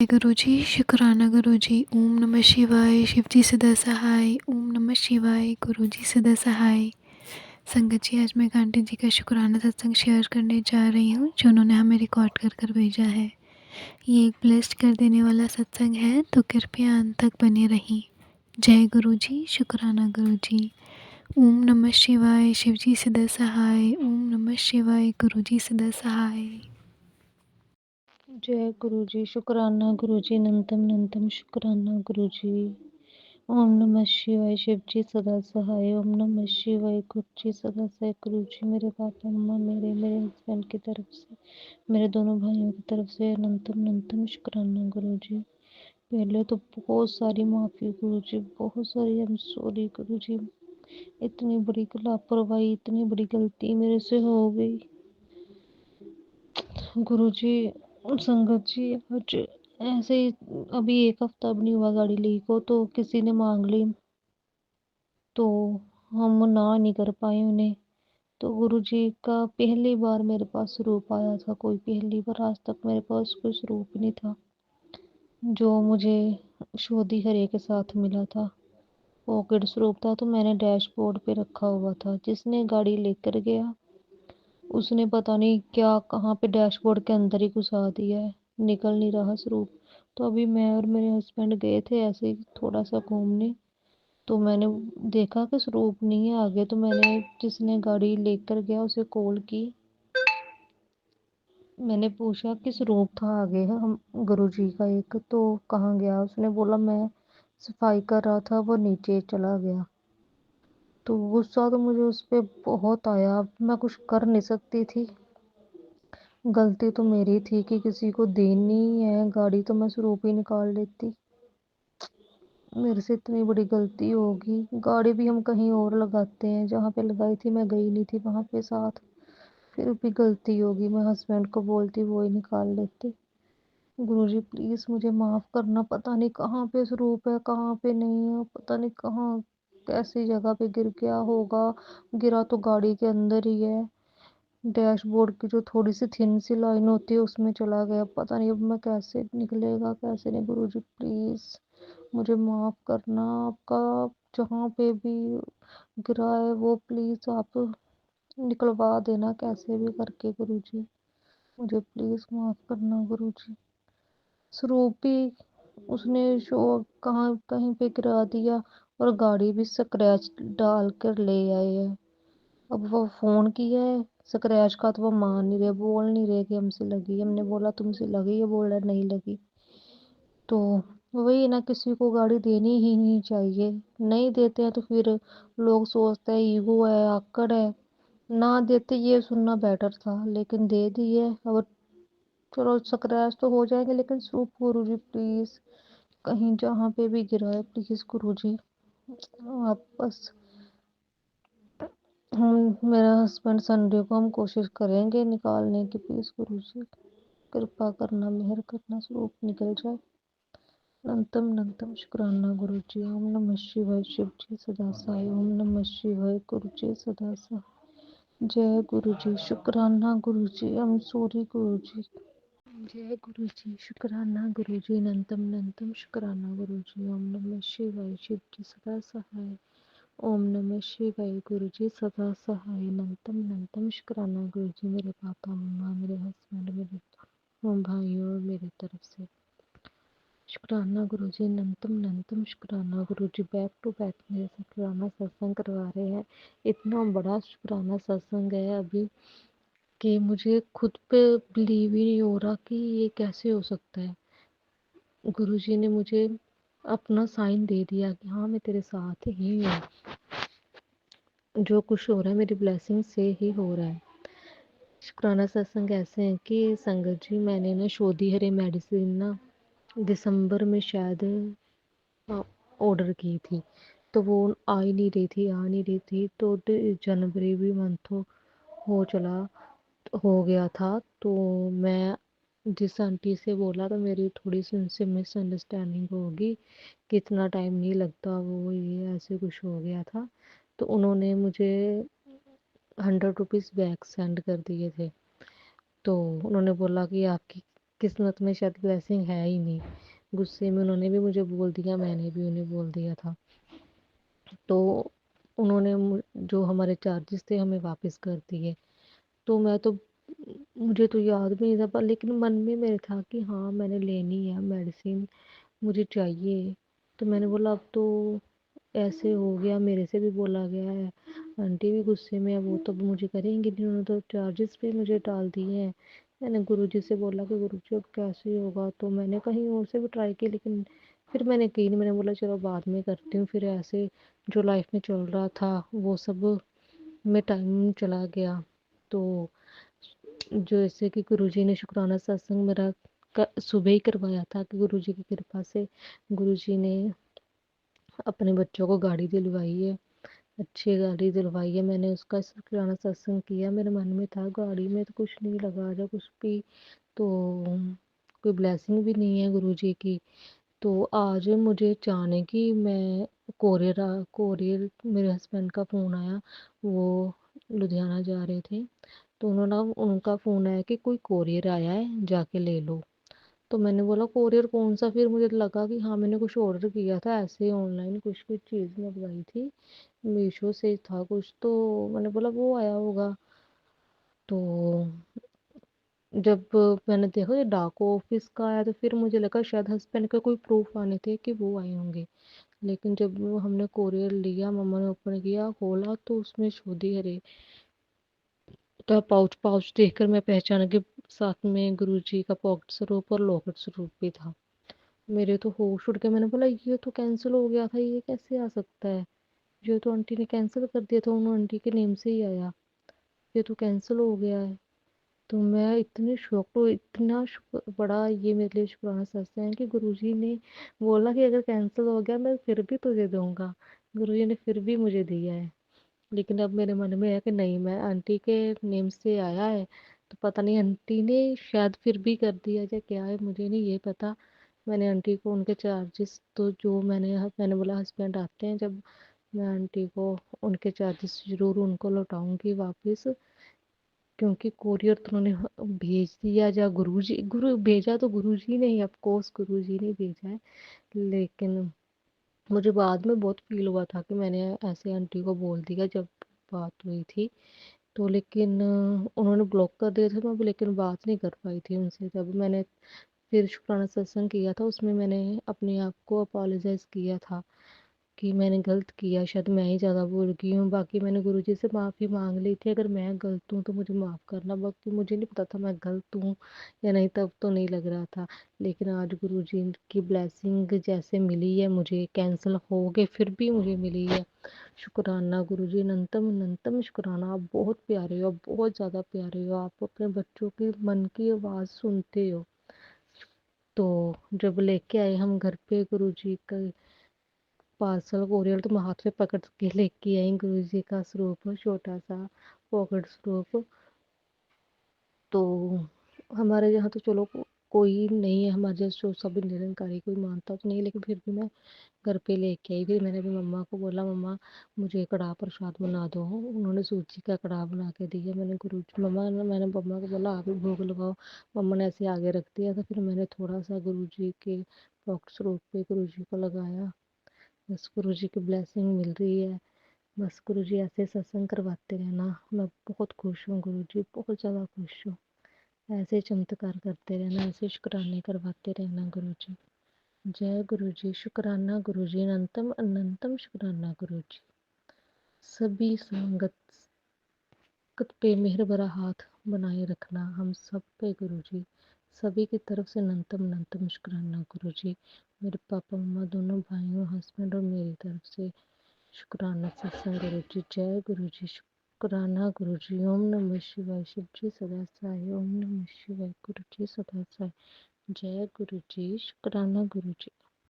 गुरु जी शुक्राना गुरु जी। ओम नमः शिवाय। शिव जी सदा सहाय। ओम नमः शिवाय। गुरु जी सदा सहाय। संगत जी, आज मैं एक आंटी जी का शुक्राना सत्संग शेयर करने जा रही हूँ जो उन्होंने हमें रिकॉर्ड कर कर भेजा है। ये एक ब्लेस्ड कर देने वाला सत्संग है, तो कृपया अंत तक बने रही। जय गुरु जी। शुक्राना गुरु जी। ओम नमः शिवाय। शिव जी सदा सहाय। ओम नमः शिवाय। गुरु जी सदा सहाय। जय गुरु जी। शुक्राना गुरु जी। नंतम नंतम शुक्राना गुरु जी। ओम नमः शिवाय। शिव जी सदा सहाय। ओम नमः शिवाय। गुरु जी सदा सहाय। गुरु जी मेरे पापा मम्मा मेरे हस्बैंड की तरफ से, मेरे दोनों भाइयों की तरफ से नंतम नंतम शुक्राना गुरु जी। पहले तो बहुत सारी माफ़ी गुरु जी, बहुत सारी आई एम सॉरी गुरु जी। इतनी बड़ी लापरवाही, इतनी बड़ी गलती मेरे से हो गई गुरु जी। संगत जी, आज ऐसे ही अभी एक हफ्ता भी नहीं हुआ गाड़ी ली को, तो किसी ने मांग ली तो हम ना नहीं कर पाए उन्हें। तो गुरु जी का पहली बार मेरे पास स्वरूप आया था, कोई पहली बार, आज तक मेरे पास कोई स्वरूप नहीं था जो मुझे शोधी हरे के साथ मिला था। पॉकेट स्वरूप था, तो मैंने डैशबोर्ड पे रखा हुआ था। जिसने गाड़ी लेकर गया उसने पता नहीं क्या कहाँ पे डैशबोर्ड के अंदर ही घुसा दिया है, निकल नहीं रहा स्वरूप। तो अभी मैं और मेरे हस्बैंड गए थे ऐसे ही थोड़ा सा घूमने, तो मैंने देखा कि स्वरूप नहीं है आगे। तो मैंने जिसने गाड़ी लेकर गया उसे कॉल की, मैंने पूछा कि स्वरूप था आगे है हम गुरुजी का एक, तो कहाँ गया। उसने बोला मैं सफाई कर रहा था, वो नीचे चला गया। तो गुस्सा तो मुझे उस पर बहुत आया। अब मैं कुछ कर नहीं सकती थी, गलती तो मेरी थी कि किसी को देनी है गाड़ी तो मैं स्वरूप ही निकाल लेती। मेरे से इतनी बड़ी गलती होगी। गाड़ी भी हम कहीं और लगाते हैं, जहाँ पे लगाई थी मैं गई नहीं थी वहाँ पे साथ। फिर भी गलती होगी, मैं हस्बैंड को बोलती वो ही निकाल लेते। गुरुजी प्लीज मुझे माफ करना। पता नहीं कहाँ पे स्वरूप है कहाँ पे नहीं है, पता नहीं कहाँ कैसी जगह पे गिर गया होगा। गिरा तो गाड़ी के अंदर ही है, डैशबोर्ड की जो थोड़ी सी थिन सी लाइन होती है उसमें चला गया। पता नहीं अब मैं कैसे निकलेगा कैसे नहीं। गुरुजी प्लीज मुझे माफ करना। आपका जहाँ पे भी गिरा है वो प्लीज आप निकलवा देना कैसे भी करके गुरुजी। मुझे प्लीज माफ करना गुरुजी। स्वरूप भी उसने शो कहाँ कहीं पे गिरा दिया, और गाड़ी भी स्क्रैच डाल कर ले आए है। अब वो फोन किया है स्क्रैच का, तो वो मान नहीं रहे, बोल नहीं रहे कि हमसे लगी। हमने बोला तुमसे लगी है, बोल रहा नहीं लगी। तो वही ना, किसी को गाड़ी देनी ही नहीं चाहिए। नहीं देते हैं तो फिर लोग सोचते हैं ईगो है आकड़ है। ना देते ये सुनना बेटर था, लेकिन दे दिए। अब चलो स्क्रैच तो हो जाएंगे, लेकिन सूप गुरुजी प्लीज, कहीं जहाँ पे भी गिरा है प्लीज गुरुजी आप बस। हम मेरा हस्बैंड संडे को हम कोशिश करेंगे निकालने की, प्लीज गुरुजी कृपा करना, मेहर करना, स्वरूप निकल जाए। नंतम नंतम शुक्राना गुरु जी। ओम नमः शिवाय। शिव जी सदा सहाय। ओम नमः शिवाय। गुरु जी सदा सहाय। जय गुरु जी। शुक्राना गुरु जी। हम सॉरी गुरु जी। जय गुरु जी। शुक्राना गुरु जी। नंतम नंतम शुक्राना गुरु जी। ओम नमः शिवाय। शिव जी सदा सहाय। ओम नमः शिवाय। गुरु जी सदा सहाय। नंतम नंतम शुक्राना गुरु जी। मेरे पापा मम्मा मेरे हस्बैंड मेरे भाइयों और मेरे तरफ से शुक्राना गुरु जी। नंतम नंतम शुक्राना गुरु जी। बैक टू बैक मेरे शुक्राना सत्संग करवा रहे हैं। इतना बड़ा शुक्राना सत्संग है अभी कि मुझे खुद पे बिलीव ही नहीं हो रहा कि ये कैसे हो सकता है। गुरु जी ने मुझे अपना साइन दे दिया कि हाँ मैं तेरे साथ ही हूँ, जो कुछ हो रहा है मेरी ब्लेसिंग से ही हो रहा है। शुक्राना सत्संग ऐसे हैं कि संगत जी, मैंने ना शोधी हरे मेडिसिन ना दिसंबर में शायद ऑर्डर की थी, तो वो आ ही नहीं रही थी, आ नहीं रही थी। तो जनवरी भी मंथ हो चला हो गया था। तो मैं जिस आंटी से बोला तो मेरी थोड़ी सी उनसे मिसअंडरस्टैंडिंग होगी कि इतना टाइम नहीं लगता, वो ये ऐसे कुछ हो गया था। तो उन्होंने मुझे 100 रुपीज़ बैग सेंड कर दिए थे। तो उन्होंने बोला कि आपकी किस्मत में शायद ब्लेसिंग है ही नहीं। गुस्से में उन्होंने भी मुझे बोल दिया, मैंने भी उन्हें बोल दिया था। तो उन्होंने जो हमारे चार्जेस थे हमें वापस कर दिए। तो मैं तो मुझे तो याद भी नहीं था, पर लेकिन मन में मेरे था कि हाँ मैंने लेनी है मेडिसिन, मुझे चाहिए। तो मैंने बोला अब तो ऐसे हो गया, मेरे से भी बोला गया है, आंटी भी गुस्से में है, वो तो मुझे करेंगे नहीं, उन्होंने तो चार्जेस पे मुझे डाल दिए हैं। मैंने गुरुजी से बोला कि गुरुजी अब कैसे होगा, तो मैंने कहीं और से भी ट्राई की, लेकिन फिर मैंने की नहीं। मैंने बोला चलो बाद में करती हूँ। फिर ऐसे जो लाइफ में चल रहा था वो सब में टाइम चला गया। तो जैसे कि गुरुजी ने शुक्राना सत्संग मेरा सुबह ही करवाया था, कि गुरुजी की कृपा से गुरुजी ने अपने बच्चों को गाड़ी दिलवाई है, अच्छी गाड़ी दिलवाई है। मैंने उसका शुक्राना सत्संग किया। मेरे मन में था गाड़ी में तो कुछ नहीं लगा जा कुछ भी, तो कोई ब्लेसिंग भी नहीं है गुरुजी की। तो आज मुझे अचानक कि मैं कोरियर मेरे हस्बैंड का फ़ोन आया, वो लुधियाना जा रहे थे, तो उन्होंने उनका फ़ोन आया कि कोई कोरियर आया है जाके ले लो। तो मैंने बोला कोरियर कौन सा, फिर मुझे लगा कि हाँ मैंने कुछ ऑर्डर किया था ऐसे ही ऑनलाइन, कुछ कुछ चीज़ मंगवाई थी, मीशो से था कुछ, तो मैंने बोला वो आया होगा। तो जब मैंने देखा ये डाक ऑफिस का आया, तो फिर मुझे लगा शायद हस्बैंड के कोई प्रूफ आने थे कि वो आए होंगे। लेकिन जब वो हमने कोरियर लिया, मम्मा ने ओपन किया, खोला, तो उसमें छोदी हरे तो पाउच पाउच देखकर मैं पहचाना कि साथ में गुरुजी का पॉकेट स्वरूप और लॉकेट स्वरूप भी था। मेरे तो होश उड़ गया। मैंने बोला ये तो कैंसिल हो गया था, ये कैसे आ सकता है, ये तो आंटी ने कैंसिल कर दिया था, उन्होंने आंटी के नेम से ही आया, ये तो कैंसिल हो गया है। तो मैं इतनी शौक, तो इतना बड़ा ये मेरे लिए शुक्राना सत्संग है कि गुरुजी ने बोला कि अगर कैंसिल हो गया मैं फिर भी तुझे दूंगा। गुरुजी ने फिर भी मुझे दिया है। लेकिन अब मेरे मन में है कि नहीं, मैं आंटी के नेम से आया है, तो पता नहीं आंटी ने शायद फिर भी कर दिया या क्या है, मुझे नहीं ये पता। मैंने आंटी को उनके चार्जेस, तो जो मैंने बोला हस्बैंड आते हैं जब, मैं आंटी को उनके चार्जेस जरूर उनको लौटाऊंगी वापस। क्योंकि कोरियर तो उन्होंने भेज दिया, या गुरु भेजा तो गुरुजी ने ही, ऑफ कोर्स गुरुजी ने भेजा है। लेकिन मुझे बाद में बहुत फील हुआ था कि मैंने ऐसे आंटी को बोल दिया जब बात हुई थी। तो लेकिन उन्होंने ब्लॉक कर दिया था, मैं भी लेकिन बात नहीं कर पाई थी उनसे। जब मैंने फिर शुक्राना सत्संग किया था, उसमें मैंने अपने आप को अपोलोजाइज किया था कि मैंने गलत किया, शायद मैं ही ज़्यादा बोल गई हूँ। बाकी मैंने गुरुजी से माफ़ी मांग ली थी, अगर मैं गलत हूँ तो मुझे माफ़ करना। बाकी मुझे नहीं पता था मैं गलत हूँ या नहीं, तब तो नहीं लग रहा था। लेकिन आज गुरुजी की ब्लेसिंग जैसे मिली है मुझे, कैंसिल हो गए फिर भी मुझे मिली है। शुक्राना गुरुजी, अनंतम अनंतम शुक्राना। आप बहुत प्यारे हो, आप बहुत ज़्यादा प्यारे हो, आप अपने बच्चों की मन की आवाज़ सुनते हो। तो जब लेके आए हम घर पे गुरुजी का पार्सल कोरियर, तो मैं हाथ में पकड़ के लेके आई गुरुजी का स्वरूप, छोटा सा पॉकेट स्वरूप। तो हमारे यहाँ तो चलो कोई नहीं है हमारे जैसे जो सब निरंकारी, कोई मानता तो नहीं, लेकिन फिर भी मैं घर पे लेके आई। फिर मैंने भी मम्मा को बोला मम्मा मुझे कड़ाह प्रसाद बना दो, उन्होंने सूजी का कड़ाह बना के दिया। मैंने मम्मा को बोला आप ही भोग लगाओ, मम्मा ने ऐसे आगे रख दिया था। फिर मैंने थोड़ा सा गुरुजी के पॉकेट स्वरूप पे गुरुजी को लगाया। बस गुरुजी की ब्लेसिंग मिल रही है। बस गुरुजी ऐसे सत्संग करवाते रहना, मैं बहुत खुश हूँ गुरुजी, बहुत ज़्यादा खुश हूँ। ऐसे चमत्कार करते रहना, ऐसे शुक्राने करवाते रहना गुरुजी। जय गुरुजी, शुक्राना गुरुजी, अनंतम अनंतम शुक्राना गुरुजी। सभी संगत पे मेहर भरा हाथ बनाए रखना हम सब पे गुरुजी। सभी की तरफ से अनंतम अनंतम शुक्राना गुरुजी। मेरे पापा मम्मा दोनों भाइयों हस्बैंड और मेरी तरफ से शुक्राना सत्संग गुरुजी। जय गुरुजी, शुक्राना गुरुजी। ओम नमः शिवाय, शिव जी सदा सहाय। ओम नमः शिवाय, गुरुजी सदा सहाय। जय गुरुजी, शुक्राना गुरुजी।